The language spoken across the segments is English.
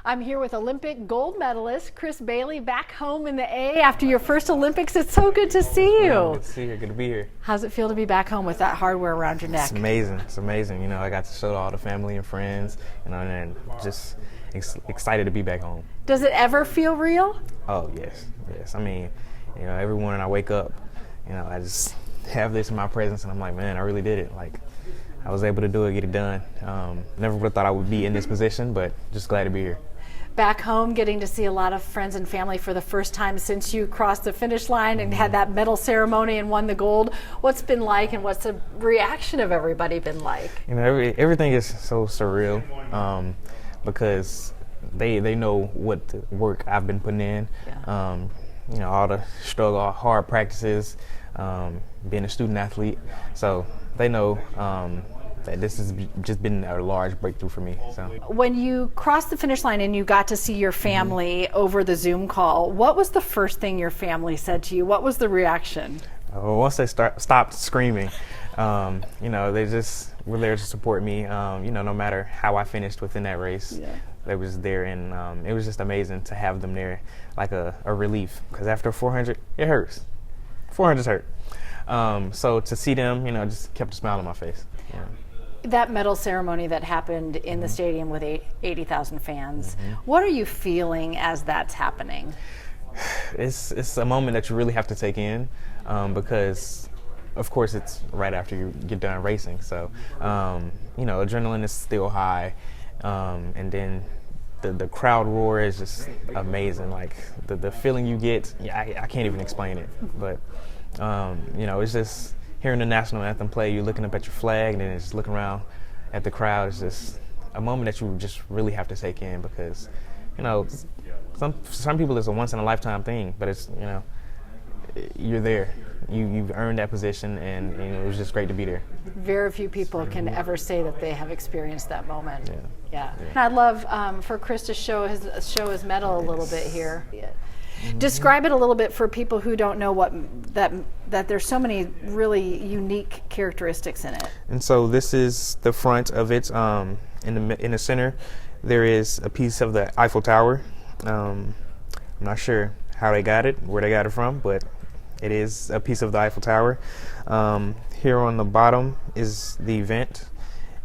I'm here with Olympic gold medalist Chris Bailey, back home in the A after your first Olympics. It's so good to see you. Good to see you. Good to be here. How's it feel to be back home with that hardware around your neck? It's amazing. It's amazing. You know, I got to show all the family and friends, you know, and just excited to be back home. Does it ever feel real? Oh, yes. Yes. I mean, you know, every morning I wake up, you know, I just have this in my presence, and I'm like, man, I really did it. Like, I was able to do it, get it done. Never would have thought I would be in this position, but just glad to be here. Back home, getting to see a lot of friends and family for the first time since you crossed the finish line and had that medal ceremony and won the gold. What's been like, and what's the reaction of everybody been like? You know, everything is so surreal because they know what the work I've been putting in. Yeah. You know, all the struggle, hard practices, being a student athlete. So they know that this has just been a large breakthrough for me. So when you crossed the finish line and you got to see your family over the Zoom call, what was the first thing your family said to you? What was the reaction? Once they stopped screaming, you know, they just were there to support me. You know, no matter how I finished within that race, yeah. They was there, and it was just amazing to have them there, like a relief. Because after 400, it hurts. 400's hurt. So to see them, you know, just kept a smile on my face. Yeah. That medal ceremony that happened in the stadium with 80,000 fans, what are you feeling as that's happening? It's a moment that you really have to take in because, of course, it's right after you get done racing. So, you know, adrenaline is still high, and then the crowd roar is just amazing. Like the feeling you get, I can't even explain it. But, you know, it's just hearing the national anthem play, you're looking up at your flag, and then just looking around at the crowd. It's just a moment that you just really have to take in because, you know, some people it's a once in a lifetime thing, but it's, you know, you're there. You've earned that position, and you know, it was just great to be there. Very few people can ever say that they have experienced that moment. Yeah. And I'd love for Chris to show his medal a little bit here. Yeah. Describe it a little bit for people who don't know that there's so many really unique characteristics in it. And so this is the front of it. In the center, there is a piece of the Eiffel Tower. I'm not sure how they got it, where they got it from, but it is a piece of the Eiffel Tower. Here on the bottom is the event,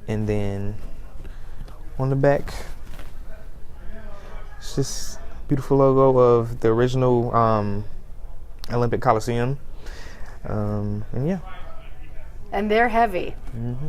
and then on the back, it's just beautiful logo of the original Olympic Coliseum, and yeah. And they're heavy.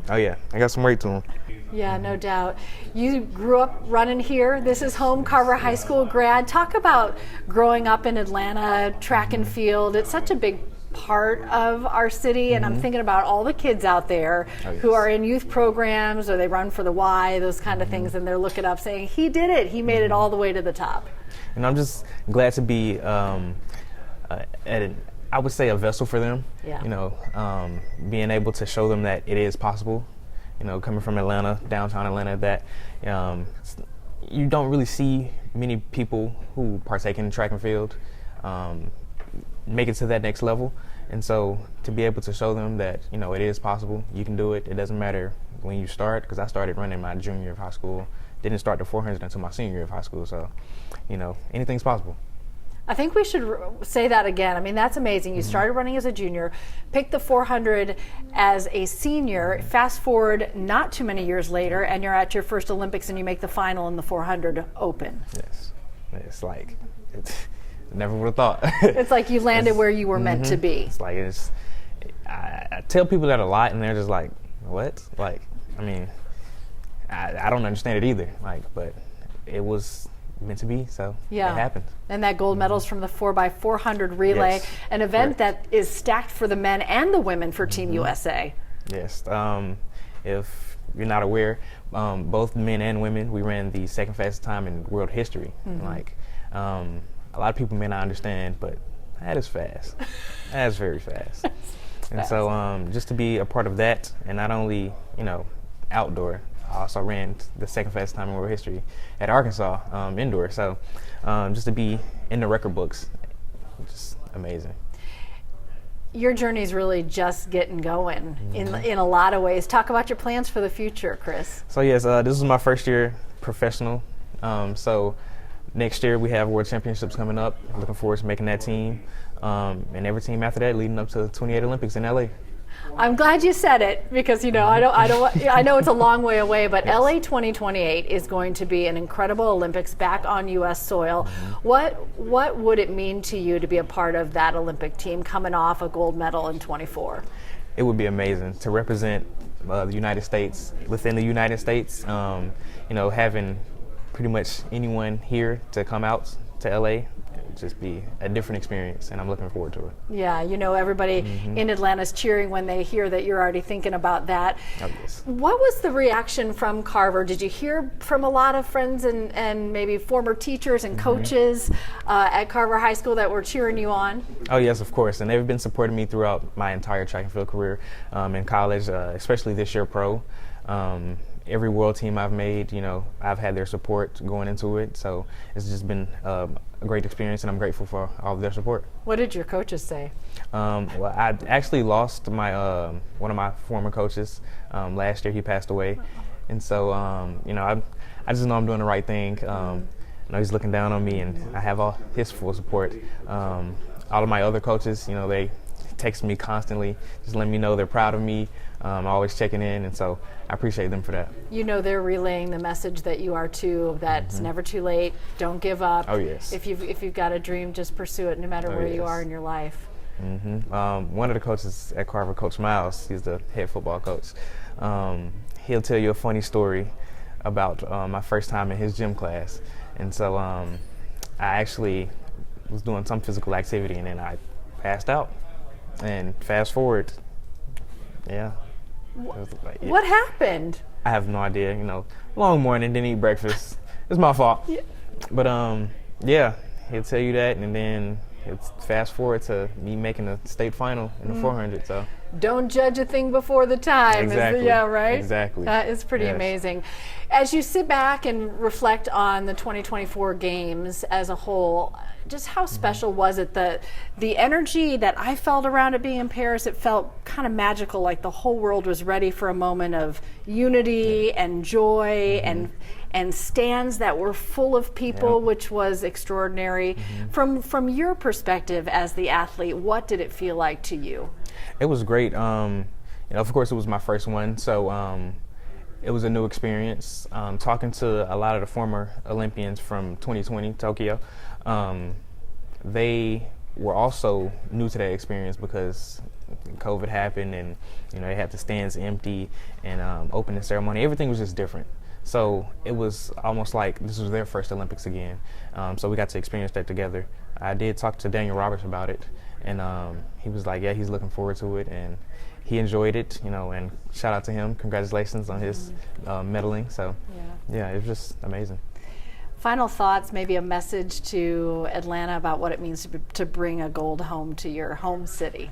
Oh yeah, I got some weight to them. Yeah, no doubt. You grew up running here. This is home, Carver High School grad. Talk about growing up in Atlanta, track and field. It's such a big part of our city, and I'm thinking about all the kids out there who are in youth programs, or they run for the Y, those kind of things, and they're looking up saying, he did it. He made it all the way to the top. And I'm just glad to be I would say a vessel for them. Yeah. You know, being able to show them that it is possible. You know, coming from Atlanta, downtown Atlanta, that you don't really see many people who partake in track and field make it to that next level. And so to be able to show them that, you know, it is possible, you can do it. It doesn't matter when you start, because I started running my junior year of high school. Didn't start the 400 until my senior year of high school. So, you know, anything's possible. I think we should say that again. I mean, that's amazing. You started running as a junior, picked the 400 as a senior. Fast forward not too many years later, and you're at your first Olympics, and you make the final in the 400 open. Yes. It's like, never would have thought. It's like you landed where you were meant to be. It's like, I tell people that a lot, and they're just like, what? Like, I mean, I don't understand it either. Like, but it was meant to be, so it happened. And that gold medal's from the 4x400 relay, an event that is stacked for the men and the women for Team USA. Yes. If you're not aware, both men and women, we ran the second fastest time in world history. Like, a lot of people may not understand, but that is fast. That is very fast. And so just to be a part of that, and not only, you know, outdoor, I also ran the second fastest time in world history at Arkansas, indoor. So just to be in the record books, just amazing. Your journey's really just getting going in a lot of ways. Talk about your plans for the future, Chris. So yes, this is my first year professional So next year we have World Championships coming up. Looking forward to making that team, and every team after that, leading up to the 28 Olympics in LA. I'm glad you said it, because I know it's a long way away, but Yes. LA 2028 is going to be an incredible Olympics back on U.S. soil. What would it mean to you to be a part of that Olympic team coming off a gold medal in 24? It would be amazing to represent the United States within the United States. Having pretty much anyone here to come out to LA, it would just be a different experience, and I'm looking forward to it. Yeah, everybody in Atlanta's cheering when they hear that you're already thinking about that. Oh, yes. What was the reaction from Carver? Did you hear from a lot of friends and maybe former teachers and coaches at Carver High School that were cheering you on? Oh, yes, of course. And they've been supporting me throughout my entire track and field career in college, especially this year pro. Every world team I've made, I've had their support going into it. So it's just been a great experience, and I'm grateful for all of their support. What did your coaches say? Well, I actually lost my one of my former coaches last year. He passed away. And so, I just know I'm doing the right thing. He's looking down on me, and I have all his full support. All of my other coaches, they text me constantly, just letting me know they're proud of me. Always checking in, and so I appreciate them for that. They're relaying the message that you are too, that it's never too late. Don't give up. Oh, yes. If you've got a dream, just pursue it, no matter where you are in your life. One of the coaches at Carver, Coach Miles, he's the head football coach. He'll tell you a funny story about my first time in his gym class. And so I actually was doing some physical activity, and then I passed out. And fast forward, yeah. What happened? I have no idea. Long morning, didn't eat breakfast. It's my fault. Yeah. But yeah, he'll tell you that, and then it's fast forward to me making a state final in the 400. So don't judge a thing before the time. Exactly. Yeah, right? Exactly. That is pretty amazing. As you sit back and reflect on the 2024 games as a whole, just how special was it? The energy that I felt around it being in Paris, it felt kind of magical, like the whole world was ready for a moment of unity and joy and stands that were full of people, which was extraordinary. From your perspective as the athlete, what did it feel like to you? It was great. Of course, it was my first one, so it was a new experience. Talking to a lot of the former Olympians from 2020 Tokyo, they were also new to that experience because COVID happened, and they had the stands empty and opening ceremony. Everything was just different. So it was almost like this was their first Olympics again. So we got to experience that together. I did talk to Daniel Roberts about it, and he was like, yeah, he's looking forward to it, and he enjoyed it, and shout out to him. Congratulations on his medaling. So yeah, it was just amazing. Final thoughts, maybe a message to Atlanta about what it means to bring a gold home to your home city.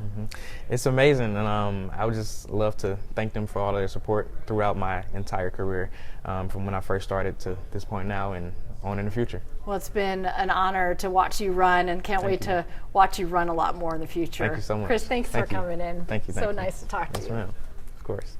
It's amazing, and I would just love to thank them for all their support throughout my entire career, from when I first started to this point now and on in the future. Well, it's been an honor to watch you run, and can't wait to watch you run a lot more in the future. Thank you so much. Chris, thanks for coming in. Thank you. So nice to talk to you. Yes, ma'am. Of course.